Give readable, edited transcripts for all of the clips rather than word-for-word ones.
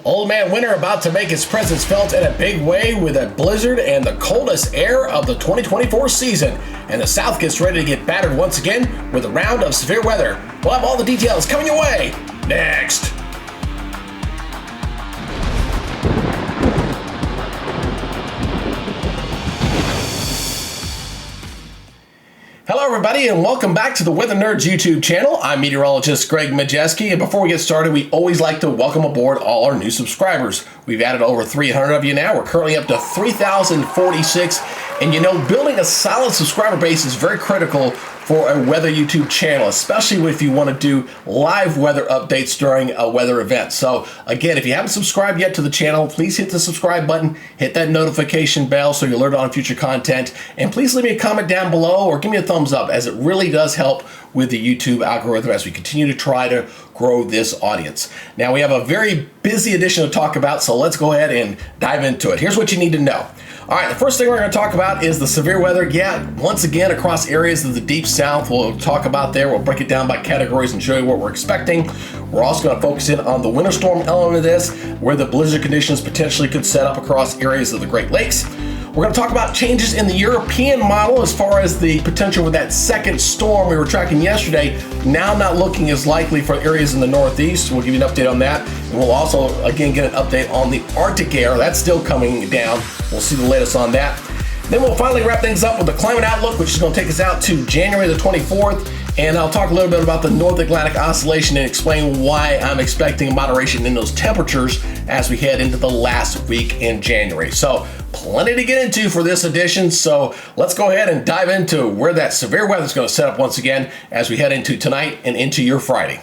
Old Man Winter about to make its presence felt in a big way with a blizzard and the coldest air of the 2024 season. And the South gets ready to get battered once again with a round of severe weather. We'll have all the details coming your way next. Hello everybody and welcome back to the Weather Nerds YouTube channel. I'm meteorologist Greg Majeski, and before we get started, we always like to welcome aboard all our new subscribers. We've added over 300 of you now. We're currently up to 3,046, and you know, building a solid subscriber base is very critical for a weather YouTube channel, especially if you want to do live weather updates during a weather event. So again, if you haven't subscribed yet to the channel, please hit the subscribe button, hit that notification bell so you're alerted on future content, and please leave me a comment down below or give me a thumbs up, as it really does help with the YouTube algorithm as we continue to try to grow this audience. Now we have a very busy edition to talk about, so let's go ahead and dive into it. Here's what you need to know. All right, the first thing we're going to talk about is the severe weather. Yeah, once again, across areas of the deep south, we'll talk about there. We'll break it down by categories and show you what we're expecting. We're also going to focus in on the winter storm element of this, where the blizzard conditions potentially could set up across areas of the Great Lakes. We're going to talk about changes in the European model as far as the potential with that second storm we were tracking yesterday, now not looking as likely for areas in the Northeast. We'll give you an update on that. And we'll also, again, get an update on the Arctic air. That's still coming down. We'll see the latest on that. Then we'll finally wrap things up with the climate outlook, which is going to take us out to January the 24th. And I'll talk a little bit about the North Atlantic Oscillation and explain why I'm expecting moderation in those temperatures as we head into the last week in January. So plenty to get into for this edition. So let's go ahead and dive into where that severe weather is going to set up once again as we head into tonight and into your Friday.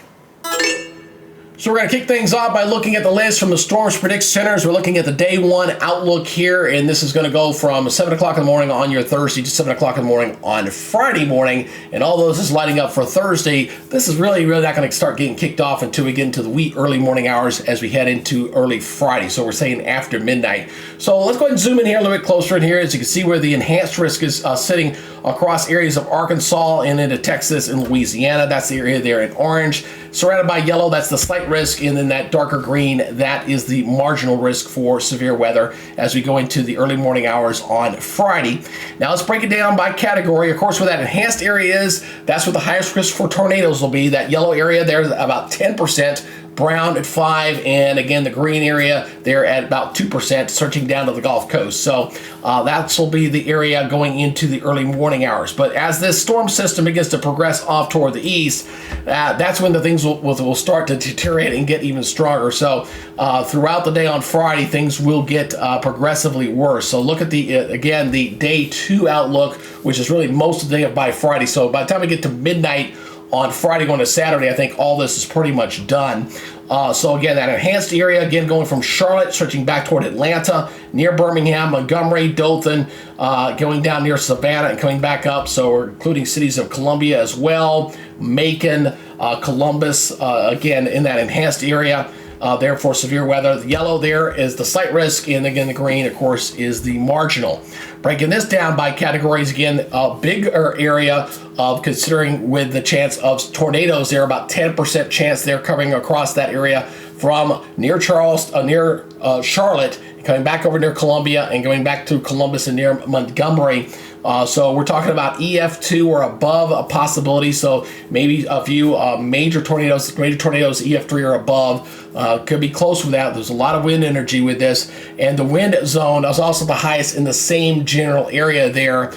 So we're going to kick things off by looking at the latest from the Storms Predict Centers. We're looking at the day one outlook here, and this is going to go from 7 o'clock in the morning on your Thursday to 7 o'clock in the morning on Friday morning. And all those is lighting up for Thursday. This is really not going to start getting kicked off until we get into the wee early morning hours as we head into early Friday. So we're saying after midnight. So let's go ahead and zoom in here a little bit closer in here, as you can see where the enhanced risk is sitting across areas of Arkansas and into Texas and Louisiana. That's the area there in orange. Surrounded by yellow, that's the slight risk, and then that darker green, that is the marginal risk for severe weather as we go into the early morning hours on Friday. Now let's break it down by category. Of course, where that enhanced area is, that's where the highest risk for tornadoes will be. That yellow area there is about 10%. Brown at 5%, and again the green area there at about 2%, searching down to the Gulf Coast. So that will be the area going into the early morning hours. But as this storm system begins to progress off toward the east, that's when the things will start to deteriorate and get even stronger. So throughout the day on Friday, things will get progressively worse. So look at the again the day 2 outlook, which is really most of the day by Friday. So by the time we get to midnight on Friday going to Saturday, I think all this is pretty much done. So again, that enhanced area, again, going from Charlotte, stretching back toward Atlanta, near Birmingham, Montgomery, Dothan, going down near Savannah and coming back up. So we're including cities of Columbia as well, Macon, Columbus, again, in that enhanced area. Therefore, severe weather. The yellow there is the slight risk, and again, the green, of course, is the marginal. Breaking this down by categories, again, a bigger area of considering with the chance of tornadoes there, about 10% chance they're covering across that area from near Charlotte, coming back over near Columbia and going back to Columbus and near Montgomery. So we're talking about EF2 or above a possibility. So maybe a few major tornadoes, EF3 or above. Could be close with that. There's a lot of wind energy with this. And the wind zone is also the highest in the same general area there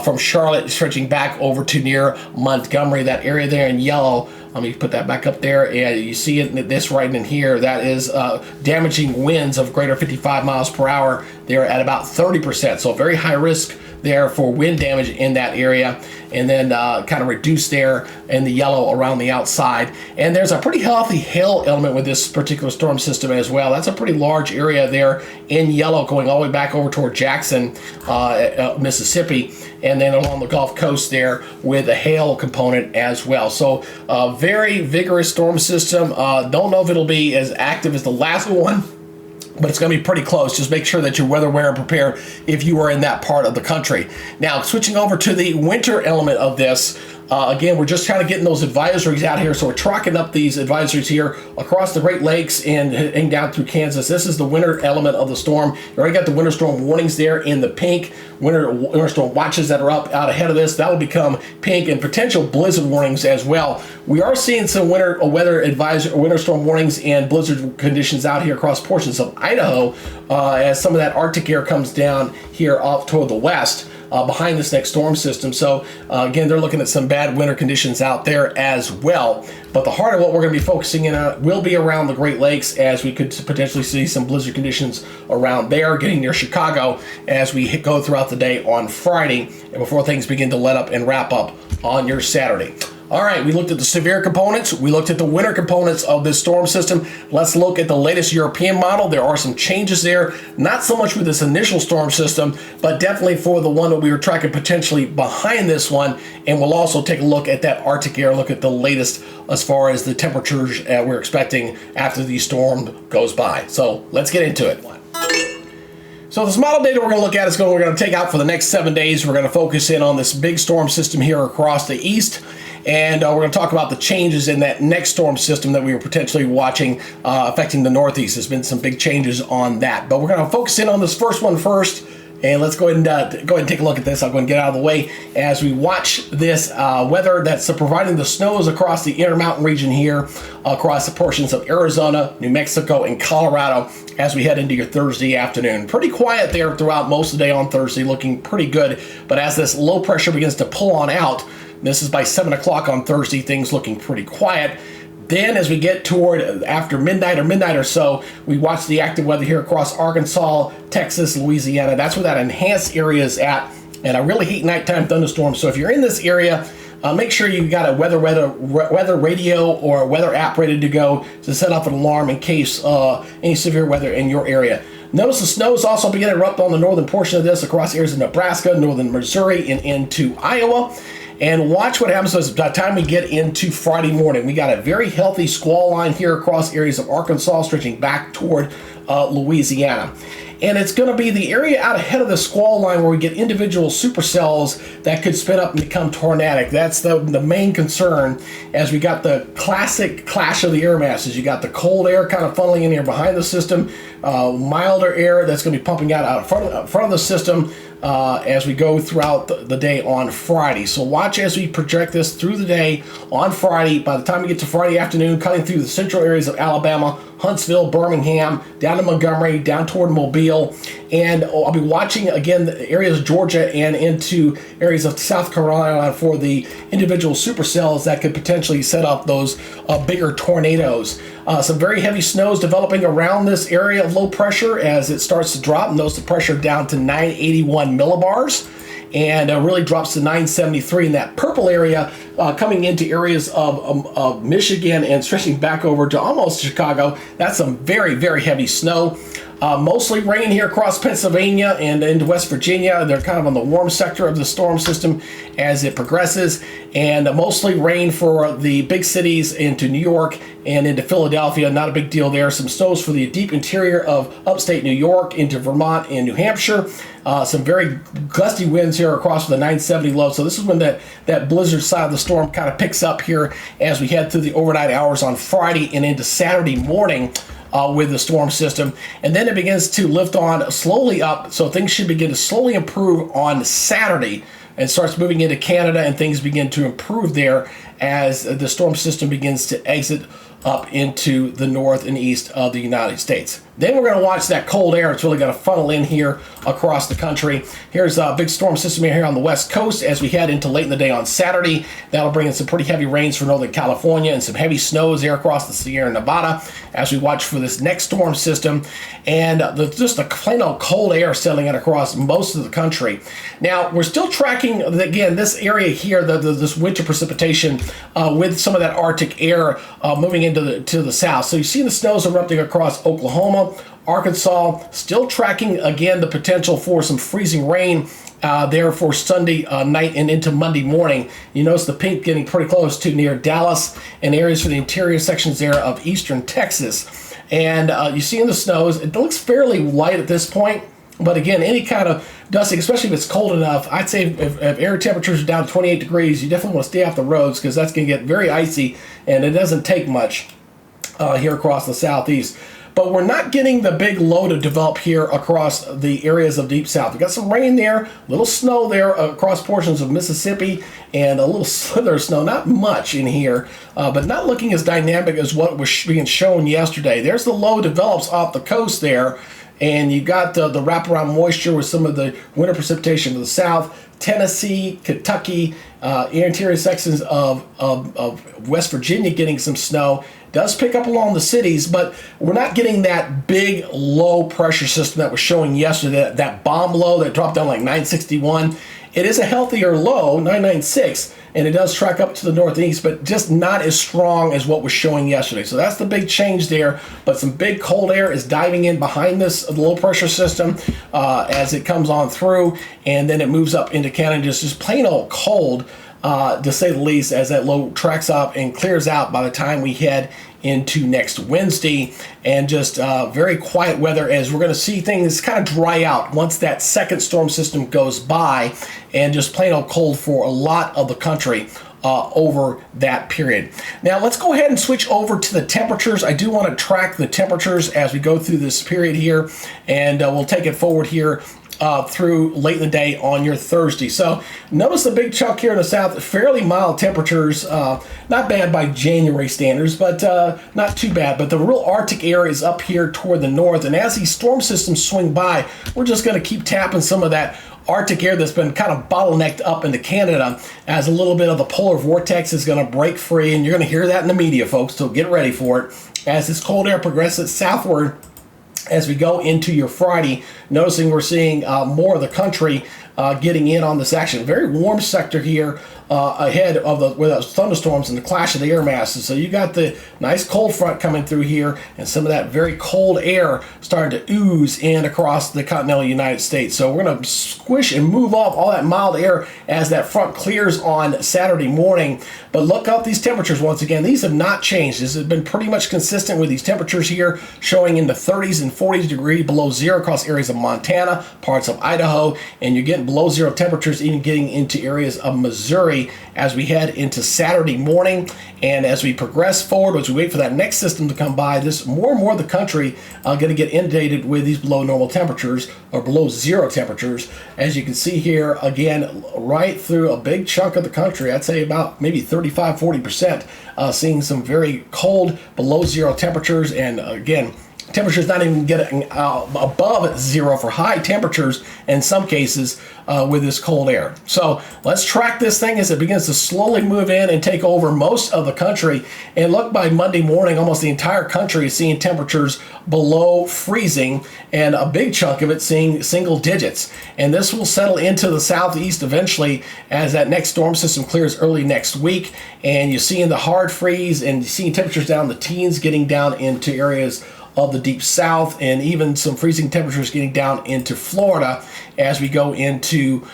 from Charlotte stretching back over to near Montgomery, that area there in yellow. Let me put that back up there, and you see it, this right in here. That is damaging winds of greater 55 miles per hour. They're at about 30%, so very high risk there for wind damage in that area, and then kind of reduced there in the yellow around the outside. And there's a pretty healthy hail element with this particular storm system as well. That's a pretty large area there in yellow, going all the way back over toward Jackson, Mississippi, and then along the Gulf Coast there with a hail component as well. So very vigorous storm system. Don't know if it'll be as active as the last one, but it's going to be pretty close. Just make sure that you're weather aware and prepared if you are in that part of the country. Now, switching over to the winter element of this, Again, we're just kind of getting those advisories out here, so we're tracking up these advisories here across the Great Lakes and down through Kansas. This is the winter element of the storm. You already got the winter storm warnings there in the pink. Winter storm watches that are up out ahead of this. That will become pink, and potential blizzard warnings as well. We are seeing some winter storm warnings and blizzard conditions out here across portions of Idaho as some of that Arctic air comes down here off toward the west. Behind this next storm system. So again, they're looking at some bad winter conditions out there as well. But the heart of what we're going to be focusing in on will be around the Great Lakes, as we could potentially see some blizzard conditions around there, getting near Chicago as we go throughout the day on Friday and before things begin to let up and wrap up on your Saturday. All right, we looked at the severe components. We looked at the winter components of this storm system. Let's look at the latest European model. There are some changes there, not so much with this initial storm system, but definitely for the one that we were tracking potentially behind this one. And we'll also take a look at that Arctic air, look at the latest as far as the temperatures we're expecting after the storm goes by. So let's get into it. So this model data we're going to look at is we're going to take out for the next 7 days. We're going to focus in on this big storm system here across the east. And we're going to talk about the changes in that next storm system that we were potentially watching affecting the Northeast. There's been some big changes on that. But we're going to focus in on this first one first. And let's go ahead and take a look at this. I'll go and get out of the way as we watch this weather that's providing the snows across the Intermountain region here, across the portions of Arizona, New Mexico, and Colorado as we head into your Thursday afternoon. Pretty quiet there throughout most of the day on Thursday, looking pretty good. But as this low pressure begins to pull on out, this is by 7 o'clock on Thursday, things looking pretty quiet. Then as we get toward after midnight or so, we watch the active weather here across Arkansas, Texas, Louisiana. That's where that enhanced area is at. And I really hate nighttime thunderstorms. So if you're in this area, make sure you've got a weather radio or a weather app ready to go to set off an alarm in case any severe weather in your area. Notice the snow is also beginning to erupt on the northern portion of this across areas of Nebraska, northern Missouri, and into Iowa. And watch what happens by the time we get into Friday morning. We got a very healthy squall line here across areas of Arkansas, stretching back toward Louisiana. And it's going to be the area out ahead of the squall line where we get individual supercells that could spin up and become tornadic. That's the main concern, as we got the classic clash of the air masses. You got the cold air kind of funneling in here behind the system, milder air that's going to be pumping out front of the system as we go throughout the day on Friday. So watch as we project this through the day on Friday. By the time we get to Friday afternoon, cutting through the central areas of Alabama, Huntsville, Birmingham, down to Montgomery, down toward Mobile. And I'll be watching, again, the areas of Georgia and into areas of South Carolina for the individual supercells that could potentially set off those bigger tornadoes. Some very heavy snows developing around this area of low pressure as it starts to drop. Notice the pressure down to 981 millibars. And really drops to 973 in that purple area, coming into areas of Michigan and stretching back over to almost Chicago. That's some very, very heavy snow. Mostly rain here across Pennsylvania and into West Virginia. They're kind of on the warm sector of the storm system as it progresses. And mostly rain for the big cities into New York and into Philadelphia. Not a big deal there. Some snows for the deep interior of upstate New York into Vermont and New Hampshire. Some very gusty winds here across the 970 low. So this is when that blizzard side of the storm kind of picks up here as we head through the overnight hours on Friday and into Saturday morning with the storm system. And then it begins to lift on slowly up. So things should begin to slowly improve on Saturday and starts moving into Canada, and things begin to improve there as the storm system begins to exit up into the north and east of the United States. Then we're going to watch that cold air. It's really going to funnel in here across the country. Here's a big storm system here on the west coast as we head into late in the day on Saturday. That'll bring in some pretty heavy rains for Northern California and some heavy snows there across the Sierra Nevada as we watch for this next storm system. And just a plain old cold air settling in across most of the country. Now, we're still tracking, again, this area here, this winter precipitation with some of that Arctic air moving into the south. So you see the snows erupting across Oklahoma, Arkansas, still tracking, again, the potential for some freezing rain there for Sunday night and into Monday morning. You notice the pink getting pretty close to near Dallas and areas for the interior sections there of eastern Texas. And you see in the snows, it looks fairly light at this point. But again, any kind of dusting, especially if it's cold enough, I'd say if air temperatures are down 28 degrees, you definitely want to stay off the roads because that's going to get very icy, and it doesn't take much here across the southeast. But we're not getting the big low to develop here across the areas of deep south. We got some rain there, little snow there across portions of Mississippi, and a little slither of snow, not much in here, but not looking as dynamic as what was being shown yesterday. There's the low develops off the coast there, and you got the wraparound moisture with some of the winter precipitation to the south. Tennessee, Kentucky, interior sections of West Virginia getting some snow. Does pick up along the cities, but we're not getting that big low pressure system that was showing yesterday, that bomb low that dropped down like 961. It is a healthier low, 996, and it does track up to the northeast, but just not as strong as what was showing yesterday. So that's the big change there, but some big cold air is diving in behind this low pressure system as it comes on through, and then it moves up into Canada, just plain old cold, to say the least, as that low tracks up and clears out by the time we head into next Wednesday. And just very quiet weather as we're going to see things kind of dry out once that second storm system goes by, and just plain old cold for a lot of the country over that period. Now let's go ahead and switch over to the temperatures. I do want to track the temperatures as we go through this period here, and we'll take it forward here through late in the day on your Thursday. So notice the big chunk here in the south, fairly mild temperatures, not bad by January standards, but not too bad. But the real Arctic air is up here toward the north, and as these storm systems swing by, we're just going to keep tapping some of that Arctic air that's been kind of bottlenecked up into Canada, as a little bit of the polar vortex is going to break free, and you're going to hear that in the media, folks, so get ready for it. As this cold air progresses southward, as we go into your Friday, noticing we're seeing more of the country getting in on this action. Very warm sector here ahead of with those thunderstorms and the clash of the air masses. So you got the nice cold front coming through here, and some of that very cold air starting to ooze in across the continental United States. So we're going to squish and move off all that mild air as that front clears on Saturday morning. But look out these temperatures once again. These have not changed. This has been pretty much consistent with these temperatures here, showing in the 30s and 40s degree below zero across areas of Montana, parts of Idaho, and you're getting below zero temperatures even getting into areas of Missouri as we head into Saturday morning. And as we progress forward, as we wait for that next system to come by, this more and more of the country going to get inundated with these below normal temperatures or below zero temperatures. As you can see here, again, right through a big chunk of the country, I'd say about maybe 35-40%, seeing some very cold below zero temperatures. And again, temperatures not even getting above zero for high temperatures in some cases with this cold air. So let's track this thing as it begins to slowly move in and take over most of the country. And look, by Monday morning, almost the entire country is seeing temperatures below freezing, and a big chunk of it seeing single digits. And this will settle into the southeast eventually as that next storm system clears early next week. And you're seeing the hard freeze, and you're seeing temperatures down in the teens getting down into areas of the deep south, and even some freezing temperatures getting down into Florida as we go into,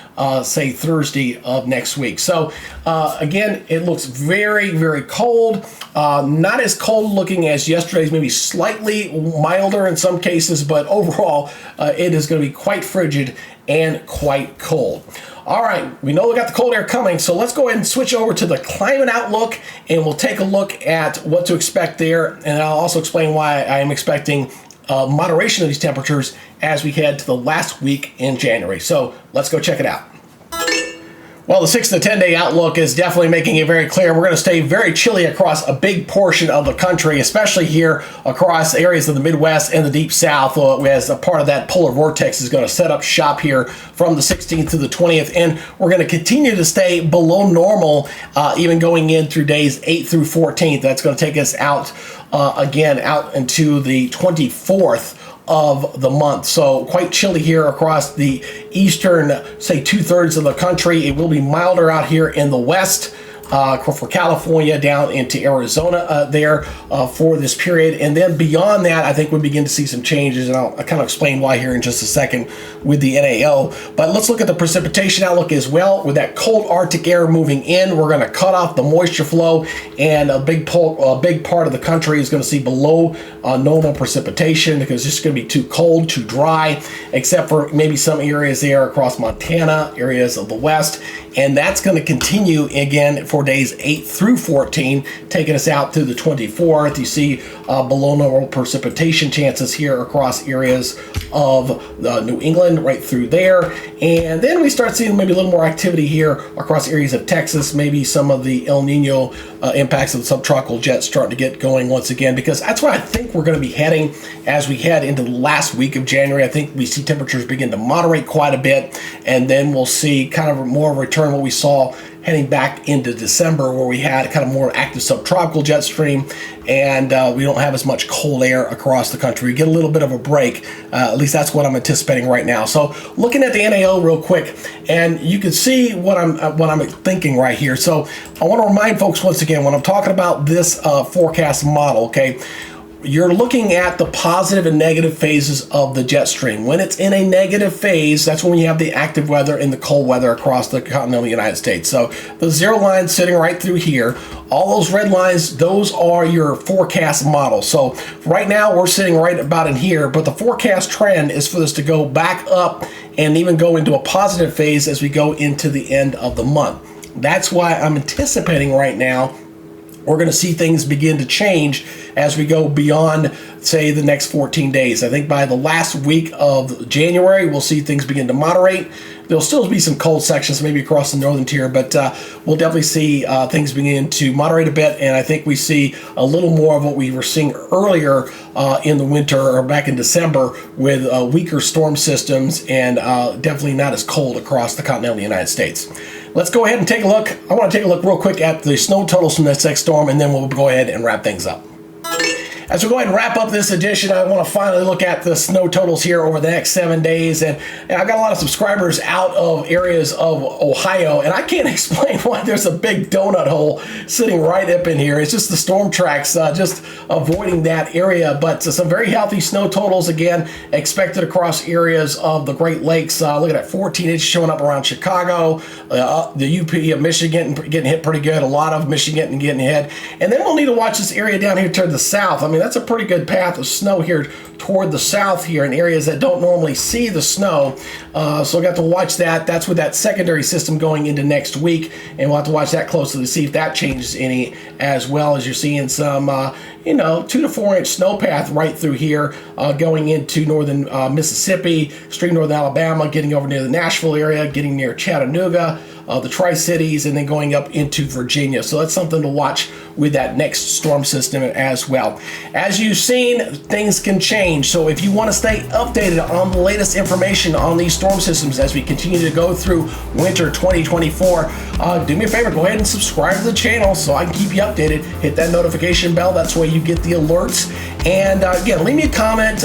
say, Thursday of next week. So, again, it looks very, very cold. Not as cold looking as yesterday's, maybe slightly milder in some cases, but overall, it is going to be quite frigid and quite cold. All right, we know we got the cold air coming, so let's go ahead and switch over to the climate outlook, and we'll take a look at what to expect there, and I'll also explain why I am expecting moderation of these temperatures as we head to the last week in January. So let's go check it out. Well, the 6 to 10 day outlook is definitely making it very clear. We're going to stay very chilly across a big portion of the country, especially here across areas of the Midwest and the Deep South, as a part of that polar vortex is going to set up shop here from the 16th to the 20th. And we're going to continue to stay below normal, even going in through days 8 through 14th. That's going to take us out again out into the 24th of the month. So quite chilly here across the eastern, say, 2/3 of the country. It will be milder out here in the west. for California down into Arizona there for this period. And then beyond that, I think we begin to see some changes, and I'll kind of explain why here in just a second with the NAO. But let's look at the precipitation outlook as well. With that cold Arctic air moving in, we're going to cut off the moisture flow, and a big part of the country is going to see below normal precipitation because it's going to be too cold, too dry, except for maybe some areas there across Montana, areas of the west. And that's going to continue again for days 8 through 14, taking us out to the 24th. You see below normal precipitation chances here across areas of New England right through there. And then we start seeing maybe a little more activity here across areas of Texas, maybe some of the El Nino impacts of the subtropical jets starting to get going once again, because that's where I think we're going to be heading as we head into the last week of January. I think we see temperatures begin to moderate quite a bit, and then we'll see kind of more of a return what we saw heading back into December, where we had kind of more active subtropical jet stream, and we don't have as much cold air across the country. We get a little bit of a break. At least that's what I'm anticipating right now. So looking at the NAO real quick, and you can see what I'm thinking right here. So I want to remind folks once again, when I'm talking about this forecast model, okay, you're looking at the positive and negative phases of the jet stream. When it's in a negative phase, that's when you have the active weather and the cold weather across the continental United States. So the zero line sitting right through here, all those red lines, those are your forecast model. So right now we're sitting right about in here, but the forecast trend is for this to go back up and even go into a positive phase as we go into the end of the month. That's why I'm anticipating right now we're going to see things begin to change as we go beyond, say, the next 14 days. I think by the last week of January, we'll see things begin to moderate. There'll still be some cold sections, maybe across the northern tier, but we'll definitely see things begin to moderate a bit. And I think we see a little more of what we were seeing earlier in the winter or back in December with weaker storm systems and definitely not as cold across the continental United States. Let's go ahead and take a look. I want to take a look real quick at the snow totals from this next storm, and then we'll go ahead and wrap things up. As we go ahead and wrap up this edition, I want to finally look at the snow totals here over the next 7 days. And I've got a lot of subscribers out of areas of Ohio, and I can't explain why there's a big donut hole sitting right up in here. It's just the storm tracks just avoiding that area. But some very healthy snow totals, again, expected across areas of the Great Lakes. Look at that, 14 inches showing up around Chicago, the UP of Michigan getting hit pretty good, a lot of Michigan getting hit. And then we'll need to watch this area down here toward the south. I mean, that's a pretty good path of snow here toward the south here in areas that don't normally see the snow. So we got to watch that. That's with that secondary system going into next week, and we'll have to watch that closely to see if that changes any, as well as you're seeing some 2 to 4 inch snow path right through here going into northern Mississippi, extreme northern Alabama, getting over near the Nashville area, getting near Chattanooga, the Tri-Cities, and then going up into Virginia. So that's something to watch with that next storm system as well. As you've seen, things can change. So if you want to stay updated on the latest information on these storm systems as we continue to go through winter 2024, do me a favor, go ahead and subscribe to the channel so I can keep you updated. Hit that notification bell. That's where you get the alerts. And again, leave me a comment.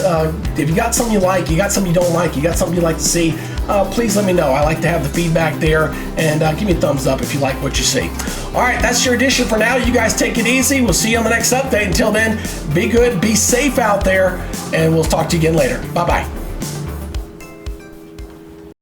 If you got something you like, you got something you don't like, you got something you'd like to see, please let me know. I like to have the feedback there, and give me a thumbs up if you like what you see. All right, that's your edition for now. You guys take it easy. We'll see you on the next update. Until then, be good, be safe out there, and we'll talk to you again later. Bye-bye.